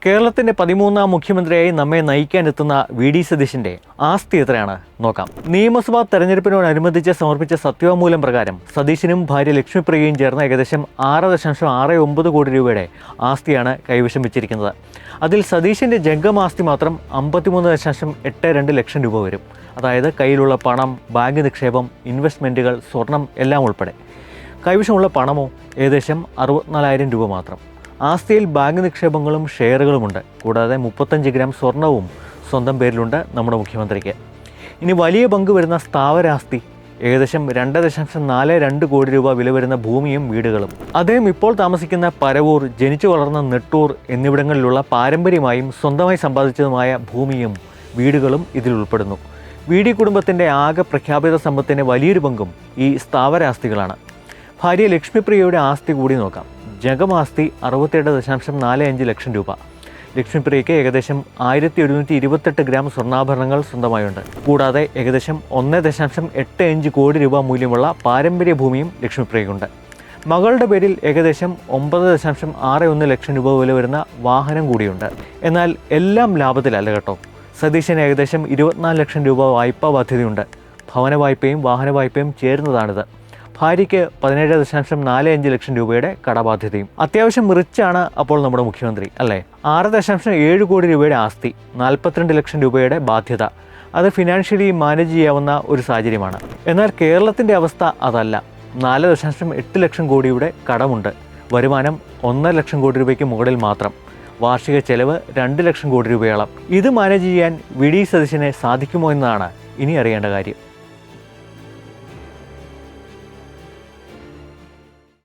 കേരളത്തിന്റെ 13ാം മുഖ്യമന്ത്രിയായി നമ്മെ നയിക്കാനെത്തുന്ന വി.ഡി. സതീശന്റെ ആസ്തി എത്രയാണ് നോക്കാം. നിയമസഭാ തെരഞ്ഞെടുപ്പിനോടനുബന്ധിച്ച് സമർപ്പിച്ച സത്യവാങ്മൂലം പ്രകാരം സതീശനും ഭാര്യ ലക്ഷ്മിപ്രിയയും ചേർന്ന് ഏകദേശം 6.69 കോടി രൂപയുടെ ആസ്തിയാണ് കൈവശം വെച്ചിരിക്കുന്നത്. അതിൽ സതീശന്റെ ജംഗമാസ്തി മാത്രം 53.82 ലക്ഷം രൂപ വരും. അതായത് കയ്യിലുള്ള പണം, ബാങ്ക് നിക്ഷേപം, ഇൻവെസ്റ്റ്മെൻറ്റുകൾ, സ്വർണം എല്ലാം ഉൾപ്പെടെ. കൈവശമുള്ള പണമോ ഏകദേശം 64,000 രൂപ മാത്രം. ആസ്തിയിൽ ബാങ്ക് നിക്ഷേപങ്ങളും ഷെയറുകളുമുണ്ട്. കൂടാതെ 35 ഗ്രാം സ്വർണവും സ്വന്തം പേരിലുണ്ട് നമ്മുടെ മുഖ്യമന്ത്രിക്ക്. ഇനി വലിയ പങ്ക് വരുന്ന സ്ഥാവരാസ്തി ഏകദേശം 2.42 കോടി രൂപ വില വരുന്ന ഭൂമിയും വീടുകളും. അദ്ദേഹം ഇപ്പോൾ താമസിക്കുന്ന പരവൂർ, ജനിച്ചു വളർന്ന നെട്ടൂർ എന്നിവിടങ്ങളിലുള്ള പാരമ്പര്യമായും സ്വന്തമായി സമ്പാദിച്ചതുമായ ഭൂമിയും വീടുകളും ഇതിൽ ഉൾപ്പെടുന്നു. വി.ഡി. കുടുംബത്തിൻ്റെ ആകെ പ്രഖ്യാപിത സമ്പത്തിൻ്റെ വലിയൊരു പങ്കും ഈ സ്ഥാവരാസ്തികളാണ്. ഭാര്യ ലക്ഷ്മിപ്രിയയുടെ ആസ്തി കൂടി നോക്കാം. ജംഗമാസ്തി 67.45 ലക്ഷം രൂപ. ലക്ഷ്മിപ്രിയയ്ക്ക് ഏകദേശം 1128 ഗ്രാം സ്വർണ്ണാഭരണങ്ങൾ സ്വന്തമായുണ്ട്. കൂടാതെ ഏകദേശം 1.85 കോടി രൂപ മൂല്യമുള്ള പാരമ്പര്യ ഭൂമിയും ലക്ഷ്മിപ്രിയയ്ക്കുണ്ട്. മകളുടെ പേരിൽ ഏകദേശം 9.61 ലക്ഷം രൂപ വില വരുന്ന വാഹനം കൂടിയുണ്ട്. എന്നാൽ എല്ലാം ലാഭത്തിലല്ല കേട്ടോ. സതീശന് ഏകദേശം 24 ലക്ഷം രൂപ വായ്പാ ബാധ്യതയുണ്ട്. ഭവന വായ്പയും വാഹന വായ്പയും ചേരുന്നതാണിത്. ഭാര്യയ്ക്ക് 17.45 ലക്ഷം രൂപയുടെ കടബാധ്യതയും. അത്യാവശ്യം റിച്ചാണ് അപ്പോൾ നമ്മുടെ മുഖ്യമന്ത്രി അല്ലേ. 6.7 കോടി രൂപയുടെ ആസ്തി, 42 ലക്ഷം രൂപയുടെ ബാധ്യത. അത് ഫിനാൻഷ്യലി മാനേജ് ചെയ്യാവുന്ന ഒരു സാഹചര്യമാണ്. എന്നാൽ കേരളത്തിൻ്റെ അവസ്ഥ അതല്ല. 4.8 ലക്ഷം കോടിയുടെ കടമുണ്ട്. വരുമാനം 1.5 ലക്ഷം കോടി രൂപയ്ക്ക് മുകളിൽ മാത്രം. വാർഷിക ചെലവ് 2 ലക്ഷം കോടി രൂപയോളം. ഇത് മാനേജ് ചെയ്യാൻ വി.ഡി. സതീശന് സാധിക്കുമോ എന്നതാണ് ഇനി അറിയേണ്ട കാര്യം.